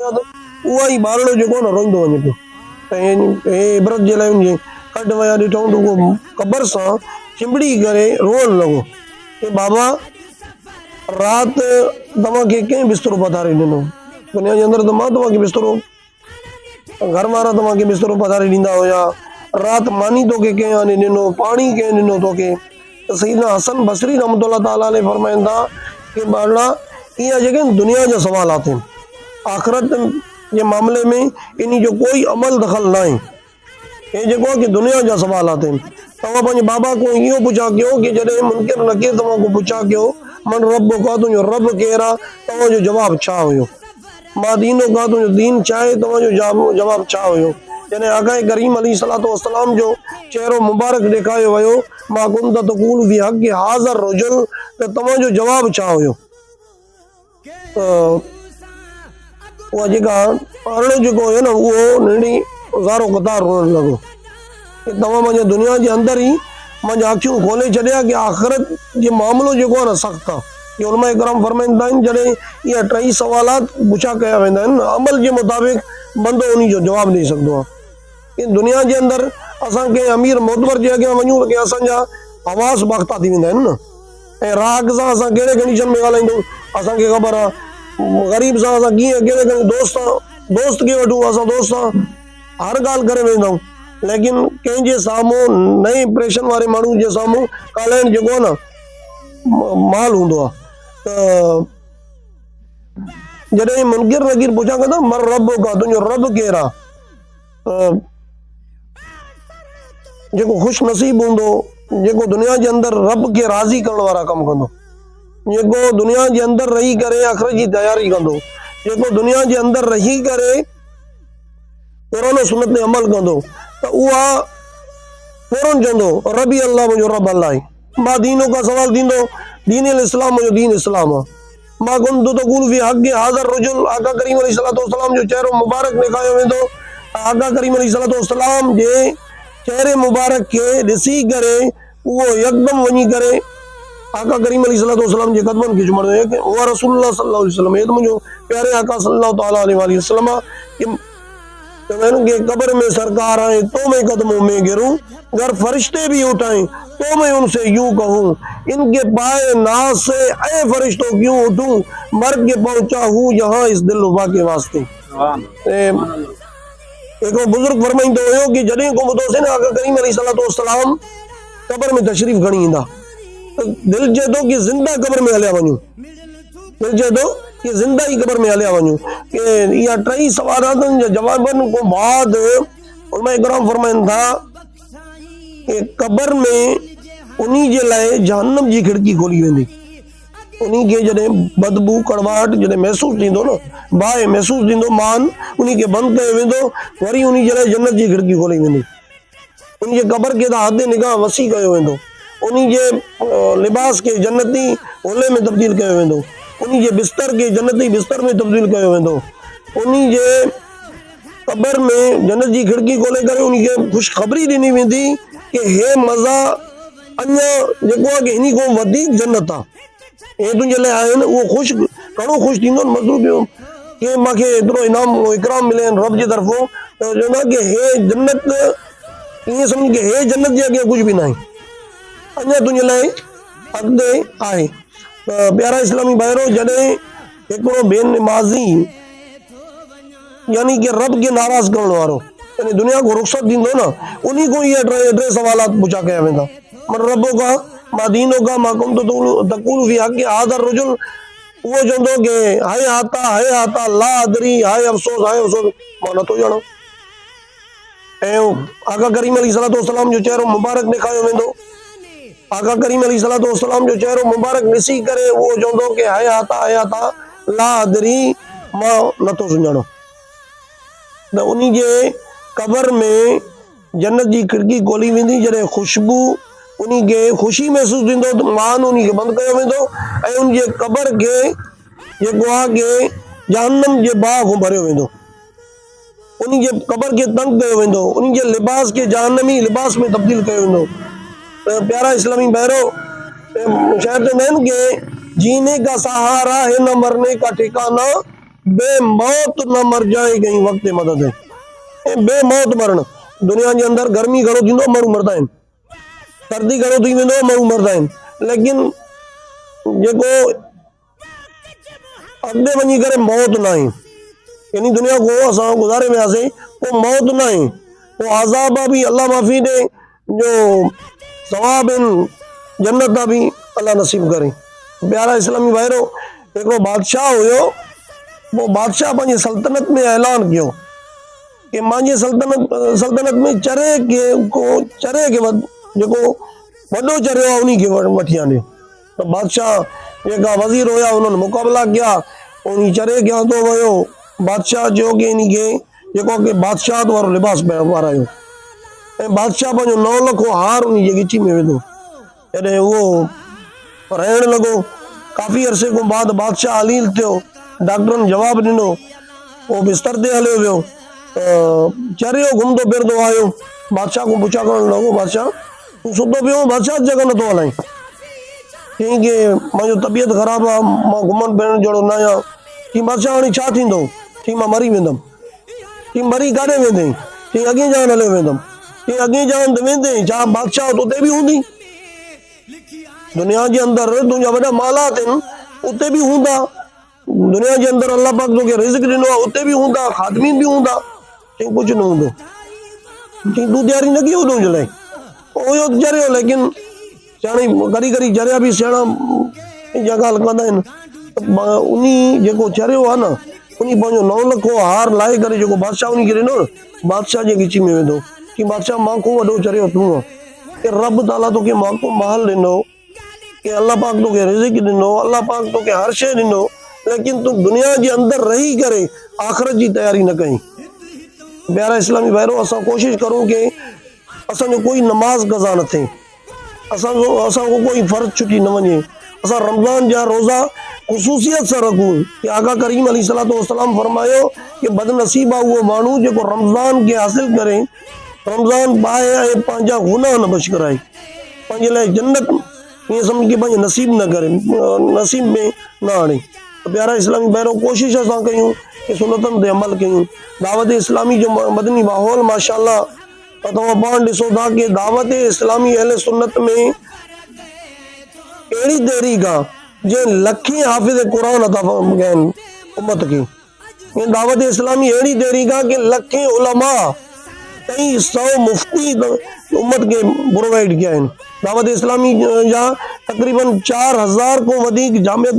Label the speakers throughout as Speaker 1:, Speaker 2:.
Speaker 1: उहा ई ॿारड़ो जेको न रोईंदो वञे पियो त हे इबरत जे लाइ वञे कढ विया ॾिठऊं त उहो क़बर सां चिंबड़ी करे रोअण लॻो कि बाबा राति तव्हांखे कंहिं बिस्तरो पधारे ॾिनो? दुनिया जे अंदरि त मां तव्हांखे बिस्तरो, घर वारा तव्हांखे बिस्तरो पधारे ॾींदा हुया, राति मानी तोखे कंहिं आने ॾिनो, पाणी कंहिं ॾिनो तोखे? त सईदना हसन बसरी रहमतुल्लाह ताला अलैह फरमाइनि था कि ॿारड़ा इहा जेके दुनिया जा सवालात आहिनि, आख़िरत जे मामले में इन जो कोई अमल दख़ल न आहे। हे जेको आहे कि दुनिया जा सवालात आहिनि। तव्हां पंहिंजे बाबा को इहो पुछा कयो कि जॾहिं मुनकिर नकीर तव्हां को पुछा कयो मन रब का, तुंहिंजो रब केरु आहे, तव्हांजो जवाबु छा हुयो? मां दीनो का, तुंहिंजो दीन छा आहे, तव्हांजो जवाबु छा हुयो? जॾहिं आका करीम अलैहिस्सलातु वस्सलाम जो चेहरो मुबारक ॾेखारियो वियो मां कुंत तक़ूलु फी हक़्क़ि हाज़ा रजुल, त तव्हांजो जवाबु छा हुयो? उहा जेका ॿारड़ो जेको हुयो न उहो नंढी ज़ारो क़तार रोअण लॻो कि तव्हां मुंहिंजे दुनिया जे अंदरि ई मुंहिंजा अखियूं खोले छॾिया कि आख़िरत जो मामिलो जेको आहे न सख़्तु आहे। कि उलमा इकराम फरमाईंदा आहिनि जॾहिं इहा टई सवालात पुछा कया वेंदा आहिनि अमल जे मुताबिक़ बंदो उन जो जवाबु ॾेई सघंदो आहे। कि दुनिया जे अंदरि असां कंहिं अमीर मोतबर जे अॻियां वञूं त असांजा आवाज़ बाख़्ता थी वेंदा आहिनि न, ऐं राग सां असां कहिड़े कंडीशन में ॻाल्हाईंदो असांखे ख़बर आहे, ग़रीब सां असां कीअं कहिड़े दोस्त खे वठूं, असां दोस्त सां हर ॻाल्हि करे वेंदा आहियूं, लेकिन कंहिंजे साम्हूं नए इंप्रेशन वारे माण्हू जे साम्हूं ॻाल्हाइण जेको आहे न माल हूंदो आहे। त जॾहिं मुनकिर नकीर पुछा कंदा मर रब का, तुंहिंजो रब केरु आहे? जेको ख़ुशि नसीब हूंदो, जेको दुनिया जे अंदरि रब खे राज़ी करण वारा कमु कंदो, जेको दुनिया जे अंदरि रही करे आख़िरत जी तयारी कंदो, जेको दुनिया जे अंदरि रही करे क़ुरान सुन्नत ते अमल कंदो, त उहा फौरन चवंदो रबी अल्लाह, मुंहिंजो रब अल्लाह आहे। मां दीनो का सवाल थींदो दीन इस्लाम, मुंहिंजो दीन इस्लाम आहे। मां कुंतु तक़ूलु फी हक़्क़ि हाज़ा रजुल, आका करीम अलैहिस्सलातु वस्सलाम जो चेहरो मुबारक ॾेखारियो वेंदो, आका करीम अलैहिस्सलातु वस्सलाम जे चेहरे मुबारक खे ॾिसी करे उहो यकदम वञी करे आका करीम अलैहिस्सलातु वस्सलाम जे क़दमनि खे चुमणो आहे कि उहा रसूलुल्लाह सल्लल्लाहु अलैहि वसल्लम, हे त मुंहिंजो प्यारे आका सल्लल्लाहु तआला अलैहि वसल्लम आहे। कि कब्र में सरकार आए तो मैं कदमों में गिरूं, अगर फरिश्ते भी उठाएं तो मैं उनसे यूं कहूं, इनके पाए नाज से ऐ फरिश्तों क्यों उठूं, मर के पहुंचा हूं यहाँ इस दिलरुबा के वास्ते। एक बुजुर्ग फरमाइंदो हुयो कि जॾहिं को ॿुधोसीं न आका करीम अलैहिस्सलातु वस्सलाम कब्र में तशरीफ़ खणी ईंदा त दिलि चए थो कि ज़िंदा कब्र में हलिया वञूं, दिलि चए थो कि ज़िंदा ही कब्र में हलिया वञूं। कि इहा टई सवालातनि जे जवाबनि खां बाद उलमा इकराम फरमाइनि था कि कब्र में उन्ही जे लाइ जहन्नम जी खिड़की खोली वेंदी। उन्ही खे जॾहिं बदबू कड़वाहट जॾहिं महसूसु थींदो न, बाहि महसूसु थींदो, मान उन्ही खे बंदि कयो वेंदो, वरी उन्ही जे लाइ जन्नत जी खिड़की खोली वेंदी। उन जे कब्र खे त हद निगाह वसी कयो वेंदो, उन्ही जे लिबास खे जन्नती होले में तब्दील कयो वेंदो, उन्ही जे बिस्तर खे जन्नती बिस्तर में तब्दील कयो वेंदो, उन्ही जे कब्र में जन्नत जी खिड़की खोले करे उन्ही खे ख़ुशख़बरी ॾिनी वेंदी कि हे मज़ा अञा जेको आहे कि हिन खां वधीक जन्नत आहे, हे तुंहिंजे लाइ आहिनि। उहो ख़ुशि घणो ख़ुशि थींदो न मज़दूर कि मूंखे एतिरो इनाम इकराम मिले रब जे तरफ़ो, त चवंदा कि हे जन्नत, ईअं सम्झ कि हे जन्नत जे अॻियां कुझु बि न आहे, अञा तुंहिंजे लाइ अॻिते आहे। त प्यारा इस्लामी भाइरो, जॾहिं हिकिड़ो बेनमाज़ी यानी कि रब के नाराज़ करण वारो यानी दुनिया को रुख़सत थींदो न, उन्ही को इहे टे सवालात पुछा कया वेंदा, मन रबो का, मां दीनो का, मां कुंतु तक़ूलु फी हक़्क़ि हाज़ा रजुल। उहो चवंदो कि हाय आता ला अदरी, हाय अफ़सोस मां नथो ॼाणो। ऐं आका करीम अलैहिस्सलातु वस्सलाम जो चेहरो मुबारक ॾेखारियो वेंदो, आका करीम अलैहिस्सलातु वस्सलाम जो चेहरो मुबारक ॾिसी करे उहो चवंदो कि हाय आता ला अदरी, मां नथो सुञाणो। त उन्ही जे कब्र में जन्नत जी खिड़की खोली वेंदी, जॾहिं ख़ुशबू उन्ही खे ख़ुशी महसूसु थींदो त मान उन्ही खे बंदि कयो वेंदो, ऐं उन जे कब्र खे जेको आहे कि जहन्नम जे बाहि खां भरियो वेंदो, उन्ही जे कब्र खे तंग कयो वेंदो, उन्ही जे लिबास खे जहन्नमी लिबास में तब्दील कयो वेंदो। त प्यारा इस्लामी भाइरो, शायद चवंदा आहिनि कि जीने का सहारा है न मरने का ठिकाना, बेमौत न मर जाए कहीं वक्त मदद है। बेमौत मरण, दुनिया के अंदर गर्मी घणो थींदो माण्हू मरदा आहिनि, सर्दी घणो थी वेंदो माण्हू मरदा आहिनि, लेकिन जेको अॻिते वञी करे मौत न आहे, यानी दुनिया को असां गुज़ारे वियासीं, वो मौत न आहे, वो आज़ाब भी अल्लाह माफ़ी दे, जो सवाब आहिनि जन्नत भी अल्लाह नसीब करे। प्यारा इस्लामी भाइरो, हिकिड़ो बादशाह हुयो, वो बादशाह पंहिंजी सल्तनत में ऐलान कियो कि मुंहिंजी सल्तनत में चरे के जेको वॾो चरियो आहे उन्ही खे वठी आंदियो। तो बादशाह जेका वज़ीर हुया उन्होंने मुक़ाबला किया, उन चरे के हथों वियो, बादशाह चयो कि इन खे जेको कि बादशाह वारो लिबास पारायो, ऐं बादशाह पंहिंजो 9 लखो हार उन जे गिची में विधो। जॾहिं उहो रहण लॻो, काफ़ी अरसे खां बाद बादशाह हलील थियो, डॉक्टरनि जवाब ॾिनो, वो बिस्तर ते हलियो वियो, चरियो घुमंदो फिरंदो आयो, बादशाह को पुछा करण लॻो, बादशाह तूं सुतो पियो, बादशाह जॻह नथो हलाई, चईं कि मुंहिंजो तबियत ख़राब आहे, मां घुमण फिरण जहिड़ो न आहियां। चईं बादशाह हाणे छा थींदो? चईं मां मरी वेंदुमि। चईं मरी काॾे वेंदे? चईं अॻे जान हलियो वेंदुमि। चईं अॻे जान त वेंदे, छा बादशाह उते बि हूंदी? दुनिया के अंदर तुंहिंजा वॾा मालात आहिनि, उते भी हूंदा, दुनिया के अंदर अल्लाह पाक तोखे रिज़्क़ ॾिनो आहे, उते भी हूंदा, ख़ादमीन भी हूंदा। चईं कुझु न हूंदो। चईं तूं तयारी न कयो हुनजे लाइ? हुयो चरियो, लेकिन सियाणी कॾहिं कॾहिं चरिया भी सियाणा इहा ॻाल्हि कंदा आहिनि। उन जेको चरियो आहे न, उन पंहिंजो 9 लखो हार लाहे करे जेको बादशाह उन खे ॾिनो, बादशाह जे गिची में वेंदो कि बादशाह मां को वॾो चरियो तूं आहे, कि रब ताला तोखे महल ॾिनो, कि अल्लाह पाक तोखे रिज़्क़ ॾिनो, अल्लाह पाक तोखे हर शइ ॾिनो, लेकिन तू दुनिया के अंदर रही करे आख़िरत जी तैयारी न कई। प्यारा इस्लामी भाइरो, असां कोशिश करूं कि असांजो कोई नमाज कज़ा न थिए, असांजो कोई फ़र्ज़ छुटी न वञे, असां रमज़ान जा रोज़ा ख़ुसूसियत सां रखूं कि आका करीम अलैहिस्सलातु वस्सलाम फरमायो कि बदनसीब आहे उहो माण्हू जेको रमज़ान खे हासिल करे, रमज़ान पाए ऐं पंहिंजा गुनाह न बच कराए, पंहिंजे लाइ जन्नत ईअं सम्झ के पंहिंजे नसीब न करे, नसीब में न आणे। तो प्यारा इस्लामी भाइरो, कोशिश असां कयूं कि सुन्नतनि ते अमल कयूं। दावत इस्लामी जो मदनी माहौल माशाअल्लाह, तव्हां पाण ॾिसो था कि दावत इस्लामी अहले सुन्नत में अहिड़ी तहरीक आहे जे लखे हाफ़िज़ क़ुरान अता कया आहिनि उम्मत खे। ये दावत इस्लामी अहिड़ी तहरीक आहे कि लखे उलमा, कई 100 मुफ्ती उम्मत के प्रोवाइड किया आहिनि। दावत इस्लामी जा तक़रीबन 4000 को वधीक जामियत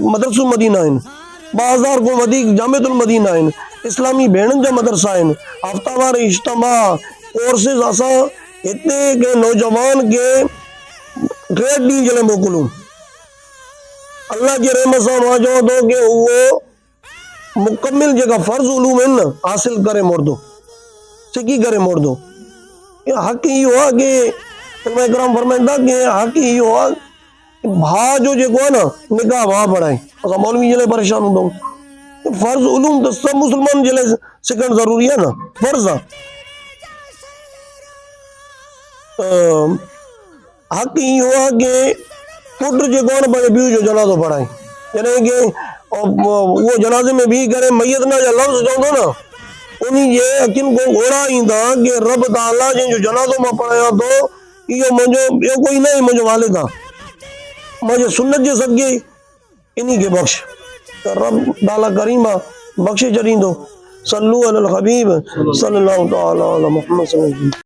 Speaker 1: मदरसो मदीना आहिनि, 2000 को वधीक जामियतुल मदीना आहिनि, इस्लामी भेणनि जा मदरसा आहिनि, हफ़्तावार इज्तिमा कोर्सेस असां हिते के नौजवान के 3 ॾींहं जे लाइ मोकिलूं। अल्लाह जे रहमत सां मां चवां थो कि उहो मुकमिल जेका फ़र्ज़ उलूम आहिनि न, हासिल करे मोड़दो, सिखी करे मोड़दो। हक़ इहो आहे कि उलमा इकराम फरमाईंदा कि हक़ इहो आहे कि भाउ जो जेको आहे न, निकाह भाउ पढ़ाए। असां मौलवी जे लाइ परेशान हूंदो, फ़र्ज़ उलूम त सभु मुस्लमान जे लाइ सिखणु ज़रूरी आहे न, फ़र्ज़ आहे। हक़ इहो आहे कि पुट जेको आहे न पंहिंजे पीउ जो जनाज़ो पढ़ाए, जॾहिं कि उहो जनाज़े में बीह करे मैयतना जा लफ़्ज़ चवंदो न, उन जे अखियुनि खां घोड़ा ईंदा कि रब ताला जंहिंजो जनाज़ो मां पढ़ायां थो, इहो मुंहिंजो ॿियो कोई न आहे, मुंहिंजो वालिद आहे, मुंहिंजे सुन्नत जे सदके इन्ही खे बख़्श, त रब ताला करीम आहे, बख़्शे छॾींदो। सल्लू अलल हबीब सल्लल्लाहु तआला अला मुहम्मद।